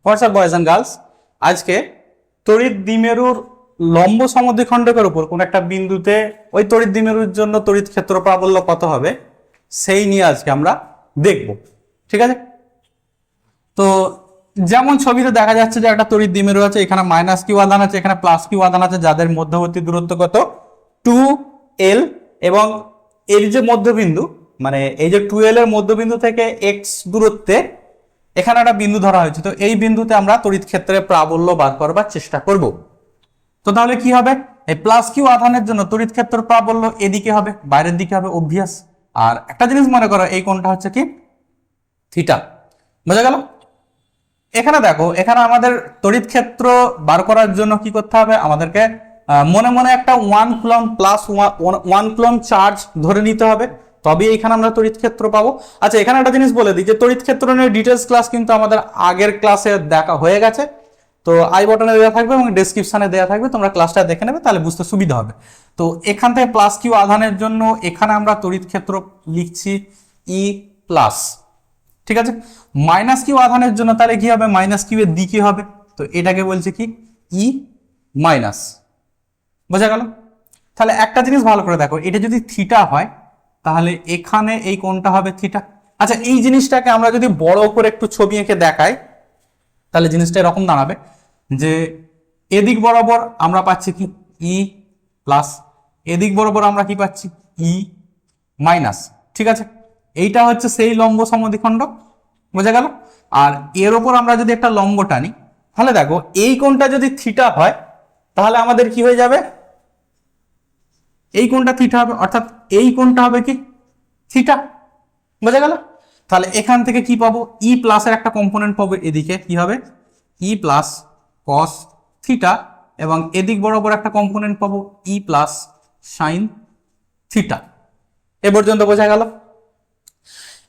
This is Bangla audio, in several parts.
হোয়াটসঅ্যাপ বয়েজ অ্যান্ড গার্লস, আজকে তড়িৎ দ্বিমেরুর লম্ব সমদ্বিখণ্ডকের উপর কোন একটা বিন্দুতে ওই তড়িৎ দ্বিমেরুর জন্য তড়িৎ ক্ষেত্র প্রাবল্য কত হবে সেই নিয়ে আজকে আমরা দেখব। ঠিক আছে, তো যেমন ছবিতে দেখা যাচ্ছে যে একটা তড়িৎ দ্বিমেরু আছে, এখানে মাইনাস কিউ আধান আছে, এখানে প্লাস কিউ আধান আছে, যাদের মধ্যবর্তী দূরত্ব কত 2l, এবং এর যে মধ্যবিন্দু মানে এই যে 2l এর মধ্যবিন্দু থেকে x দূরত্বে এখানে একটা বিন্দু ধরা হয়েছে। তো এই বিন্দুতে আমরা তড়িৎ ক্ষেত্রের প্রাবল্য বার করবার চেষ্টা করব। তো তাহলে কি হবে, এই প্লাস কিউ আধানের জন্য তড়িৎ ক্ষেত্রের প্রাবল্য এদিকে হবে, বাইরের দিকে হবে অবভিয়াস। আর একটা জিনিস মনে করো, এই কোণটা হচ্ছে কি থিটা, বোঝা গেল? এখানে দেখো, এখানে আমাদের তড়িৎ ক্ষেত্র বার করার জন্য কি করতে হবে, আমাদেরকে মনে মনে একটা 1 কুলম্ব প্লাস 1 কুলম্ব চার্জ ধরে নিতে হবে, তবে এখানে আমরা তড়িৎ ক্ষেত্র পাবো। আচ্ছা, এখানে একটা জিনিস বলে দিই যে তড়িৎ ক্ষেত্র নিয়ে ডিটেলস ক্লাস কিন্তু আমাদের আগের ক্লাসে দেখা হয়ে গেছে, তো আই বাটনে দেওয়া থাকবে এবং ডেসক্রিপশনে দেওয়া থাকবে, তোমরা ক্লাসটা দেখে নেবে, তাহলে বুঝতে সুবিধা হবে। তো এখান থেকে প্লাস কিউ আধানের জন্য এখানে আমরা তড়িৎ ক্ষেত্র লিখছি ই প্লাস। ঠিক আছে, মাইনাস কিউ আধানের জন্য তাহলে কি হবে, মাইনাস কিউ এর দিকে হবে, তো এটাকে বলছে কি ই মাইনাস। বোঝা গেল? তাহলে একটা জিনিস ভালো করে দেখো, এটা যদি থিটা হয় তাহলে এখানে এই কোণটা হবে থিটা। আচ্ছা, এই জিনিসটাকে আমরা যদি বড় করে একটু ছবি এঁকে দেখাই তাহলে জিনিসটা এরকম দাঁড়াবে যে এদিক বরাবর আমরা পাচ্ছি কি ই প্লাস, এদিক বরাবর আমরা কি পাচ্ছি ই মাইনাস। ঠিক আছে, এইটা হচ্ছে সেই লম্ব সমদ্বিখণ্ডক, বোঝা গেল? আর এর ওপর আমরা যদি একটা লম্ব টানি তাহলে দেখো এই কোণটা যদি থিটা হয় তাহলে আমাদের কি হয়ে যাবে, এই কোণটা থিটা হবে, অর্থাৎ এই কোণটা হবে কি থিটা। বোঝা গেল? তাহলে এখান থেকে কি পাবো, ই প্লাসের একটা কম্পোনেন্ট পাবো, এদিকে কি হবে ই প্লাস কস থিটা, এবং এদিক বরাবর একটা কম্পোনেন্ট পাবো ই প্লাস সাইন থিটা। এ পর্যন্ত বোঝা গেল?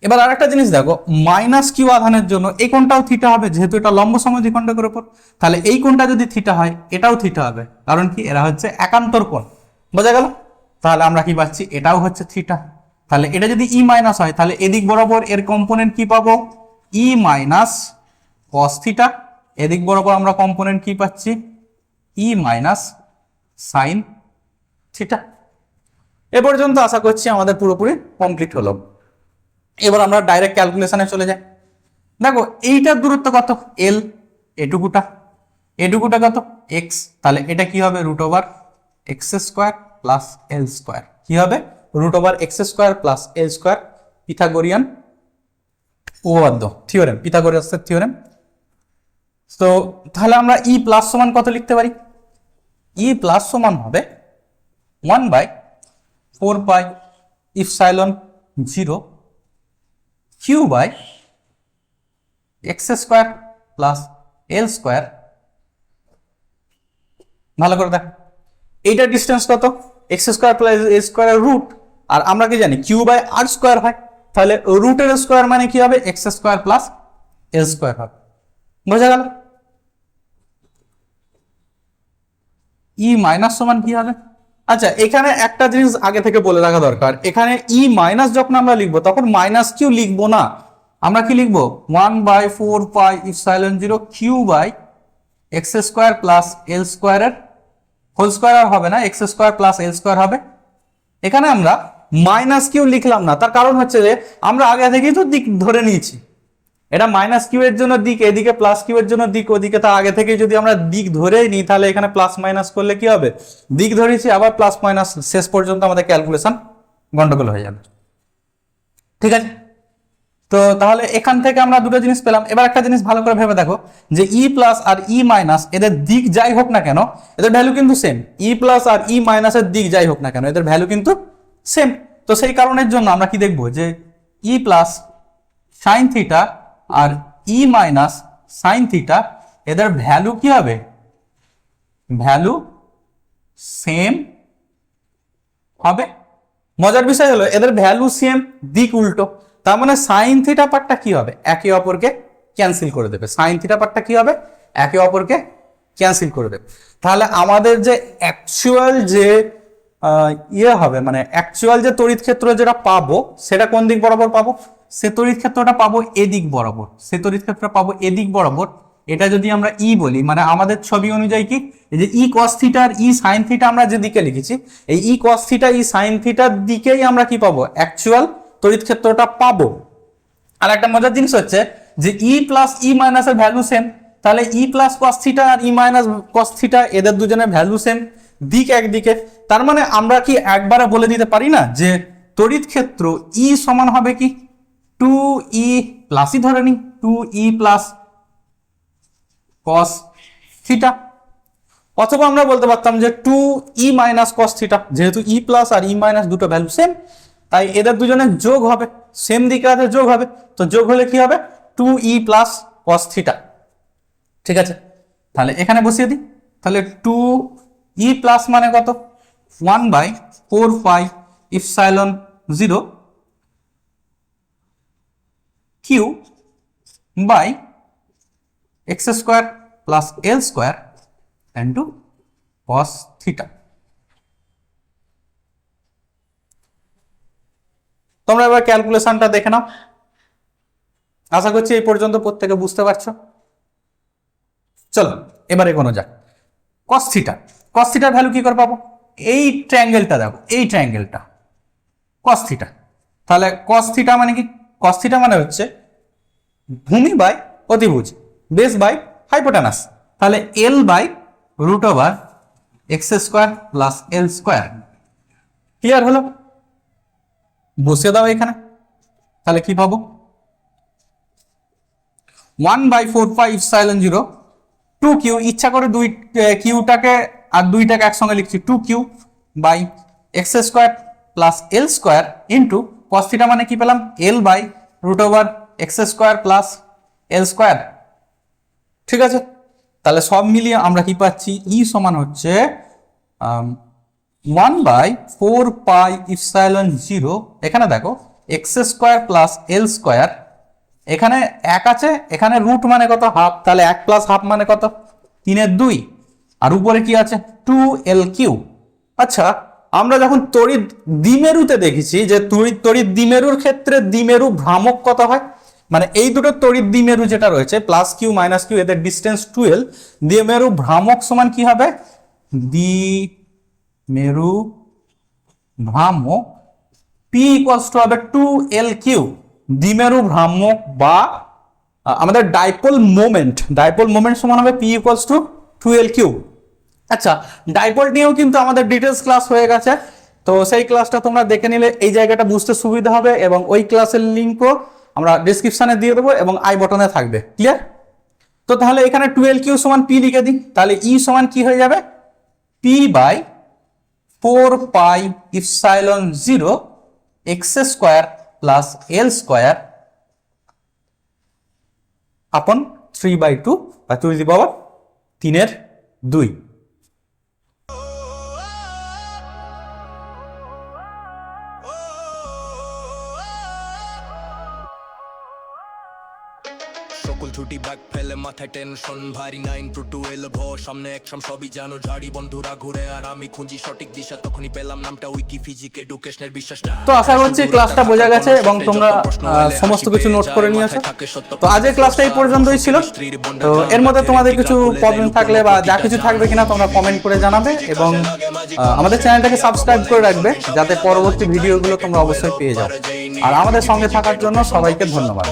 এবার আরেকটা জিনিস দেখো, মাইনাস কিউ আধানের জন্য এই কোণটাও থিটা হবে, যেহেতু এটা লম্ব সমদ্বিখণ্ডকের উপর, তাহলে এই কোণটা যদি থিটা হয় এটাও থিটা হবে, কারণ কি এরা হচ্ছে একান্তর কোণ। বোঝা গেল? তাহলে আমরা কি পাচ্ছি, এটাও হচ্ছে থিটা। তাহলে এটা যদি ই মাইনাস হয় তাহলে এদিক বরাবর এর কম্পোনেন্ট কি পাবো ই মাইনাস কস থিটা, এদিক বরাবর আমরা কম্পোনেন্ট কি পাচ্ছি ই মাইনাস সাইন থিটা। এ পর্যন্ত আশা করছি আমাদের পুরোপুরি কমপ্লিট হলো। এবার আমরা ডাইরেক্ট ক্যালকুলেশনে চলে যাই। দেখো এইটার দূরত্ব কত এল, এটুকুটা, এটুকুটা কত এক্স, তাহলে এটা কি হবে root over x square plus l square, কি হবে root over x square plus l square, Pythagorean উপপাদ্য থিওরেম, পিথাগোরাসের থিওরেম। তো তাহলে আমরা ই প্লাস সমান কত লিখতে পারি, ই প্লাস সমান হবে 1/4 pi epsilon 0 q by x square plus l square. ভালো করে দেখ, এইটার ডিস্টেন্স কত x square plus a square root, আর আমরা কি জানি কিউ বাই আর স্কোয়ার হয়, তাহলে রুটের স্কোয়ার মানে কি হবে x square plus l square হবে। বোঝা গেল? ই মাইনাস সমান কি হবে, আচ্ছা এখানে একটা জিনিস আগে থেকে বলে রাখা দরকার, এখানে ই মাইনাস যখন আমরা লিখবো তখন মাইনাস কিউ লিখবো না, আমরা কি লিখবো 1/4 pi epsilon 0 q by x square plus l স্কোয়ারের হোল স্কোয়ার আর হবে না, x square plus l square হবে। এখানে আমরা মাইনাস কিউ লিখলাম না, তার কারণ হচ্ছে যে আমরা আগে থেকেই তো দিক ধরে নিয়েছি, এটা মাইনাস কিউ এর জন্য দিক এদিকে, প্লাস কিউ এর জন্য দিক ওদিকে, তার আগে থেকে যদি আমরা দিক ধরেই নিই তাহলে এখানে প্লাস মাইনাস করলে কি হবে, দিক ধরেছি আবার প্লাস মাইনাস, শেষ পর্যন্ত আমাদের ক্যালকুলেশন গন্ডগোল হয়ে যাবে। ঠিক আছে, তো তাহলে এখান থেকে আমরা দুটো জিনিস পেলাম। এবার একটা জিনিস ভালো করে ভেবে দেখো যে ই প্লাস আর ই মাইনাস এদের দিক যাই হোক না কেন এদের ভ্যালু কিন্তু সেম, ই প্লাস আর ই মাইনাসের দিক যাই হোক না কেন এদের ভ্যালু কিন্তু সেম। তো সেই কারণের জন্য আমরা কি দেখবো যে ই প্লাস সাইন থিটা আর ই মাইনাস সাইন থিটা এদের ভ্যালু কি হবে, ভ্যালু সেম হবে। মজার বিষয় হলো এদের ভ্যালু সেম, দিক উল্টো, তার মানে সাইন থিটা পার্টটা কি হবে একে অপরকে ক্যান্সেল করে দেবে, সাইন থিটা পার্টটা কি হবে একে অপরকে ক্যান্সেল করে দেবে। তাহলে আমাদের যে অ্যাকচুয়াল যে ইয়ে হবে মানে অ্যাকচুয়াল যে তড়িৎ ক্ষেত্র যেটা পাবো সেটা কোন দিক বরাবর পাবো, সে তড়িৎ ক্ষেত্রটা পাবো এদিক বরাবর, সে তড়িৎ ক্ষেত্র পাবো এদিক বরাবর, এটা যদি আমরা ই বলি, মানে আমাদের ছবি অনুযায়ী কি, এই যে ই কস থিটা আর ই সাইন থিটা আমরা যেদিকে লিখেছি, এই ই কস থিটা ই সাইন থিটার দিকেই আমরা কি পাবো, অ্যাকচুয়াল তড়িৎ ক্ষেত্রটা পাবো। আর একটা মজার জিনিস হচ্ছে যে ই প্লাস ই মাইনাস এর ভ্যালু সেম, তাহলে ই প্লাস কস থিটা আর ই মাইনাস কস থিটা এদের দুজনের ভ্যালু সেম, দিক একদিকে। তার মানে আমরা কি একবারে বলে দিতে পারি না যে তড়িৎ ক্ষেত্র ই সমান হবে কি 2e প্লাসই ধরে নি 2e প্লাস কস থিটা, অথবা আমরা বলতে পারতাম যে 2e মাইনাস কস থিটা, যেহেতু ই প্লাস আর ই মাইনাস দুটো ভ্যালু সেম, তাই এদের দুজনের যোগ হবে, সেম দিকে আছে যোগ হবে, তো যোগ হলে কি হবে 2e প্লাস কস থিটা। ঠিক আছে, তাহলে এখানে বসিয়ে দিই, তাহলে 2e প্লাস মানে কত 1/4 pi epsilon 0 q by x square plus l square into cos theta. তোমরা এবার ক্যালকুলেশনটা দেখে নাও, আশা করছি এই পর্যন্ত প্রত্যেকে বুঝতে পারছো। চলো এবারে কোনো যাক, কস থিটা, কস থিটার ভ্যালু কি করে পাবো, এই ট্রায়াঙ্গেলটা দেখো, এই ট্রায়াঙ্গেলটা কস থিটা, তাহলে কস থিটা মানে কি, কস থিটা মানে হচ্ছে ভূমি বাই অতিভুজ, বেস বাই হাইপোটেনাস, তাহলে l by root over x square plus l square. Clear হলো, বসিয়ে দাও এখানে, তাহলে কি পাবো 1/4 পাই ইপসাইলন 0 2q, ইচ্ছা করে দুই কিউটাকে আর দুইটাকে একসঙ্গে লিখছি 2q by x square plus l square into cos theta মানে কি পেলাম l by root over x square plus l square. ঠিক আছে, তাহলে সব মিলিয়ে আমরা কি পাচ্ছি, ই সমান হচ্ছে 1/4 পাই ইপসাইলন 0, এখানে দেখো x square plus l square, এখানে এক আছে, এখানে রুট মানে কত হাফ, তাহলে 1 প্লাস হাফ মানে কত 3/2, আর উপরে কি আছে 2l3। আচ্ছা, আমরা যখন তড়িৎ দ্বিমেরুতে দেখেছি যে তড়িৎ দ্বিমেরুর ক্ষেত্রে দ্বিমেরু ভ্রামক কত হয়, মানে এই দুটো তড়িৎ দ্বিমেরু যেটা রয়েছে প্লাস কিউ মাইনাস কিউ, এদের ডিস্টেন্স 12, দ্বিমেরু ভ্রামক সমান কি হবে, দ্বিমেরু ভ্রামক পি ইকুয়ালস টু হবে 2l3, দ্বিমেরু ভ্রামক বা আমাদের ডাইপোল মোমেন্ট সমান হবে পি ইকুয়ালস টু 2l3। আচ্ছা, ডাইপোল নিয়েও কিন্তু আমাদের ডিটেলস ক্লাস হয়ে গেছে, তো সেই ক্লাসটা তোমরা দেখে নিলে এই জায়গাটা বুঝতে সুবিধা হবে, এবং ওই ক্লাসের লিঙ্কও আমরা ডিসক্রিপশনে দিয়ে দেবো এবং আই বটনে থাকবে। ক্লিয়ার? তো তাহলে এখানে 12q সমান পি লিখে দিই, তাহলে ই সমান কি হয়ে যাবে p by 4 pi epsilon 0 x square plus l square upon 3/2 বা 2 টু দি পাওয়ার 3/2। সকল ছুটি ব্যাগ ফেলে মাথায় টেনশন ভারী 9 to 12 সামনে একশন সবই জানো ঝাড়ি বন্ধুরা ঘুরে আর আমি খুঁজি সঠিক দিশা তখনই পেলাম নামটা উইকি ফিজিক এডুকেশনের বিশ্বাসটা। তো আশা করছি ক্লাসটা বোঝা গেছে এবং তোমরা সমস্ত কিছু নোট করে নিয়েছো। তো আজকের ক্লাসটা এই পর্যন্তই ছিল, তো এর মধ্যে তোমাদের কিছু প্রবলেম থাকলে বা যা কিছু থাকবে কিনা তোমরা কমেন্ট করে জানাবে, এবং আমাদের চ্যানেলটাকে সাবস্ক্রাইব করে রাখবে যাতে পরবর্তী ভিডিওগুলো তোমরা অবশ্যই পেয়ে যাও। আর আমাদের সঙ্গে থাকার জন্য সবাইকে ধন্যবাদ।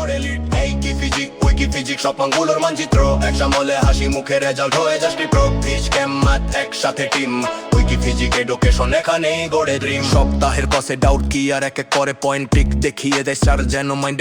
ফিজিক সব আঙ্গুলের মানচিত্র একসামলে হাসি মুখে রেজাল্ট হয়ে যাচ্ছে প্রো ফিজ ক্যাম ম্যাথ একসাথে টিম উইকি ফিজিক এডুকেশন এখানেই গড়ে ড্রিম সপ্তাহের কসে ডাউট কি আর এক এক করে পয়েন্ট ট্রিক দেখিয়ে দেয় স্যার যেন মাইন্ড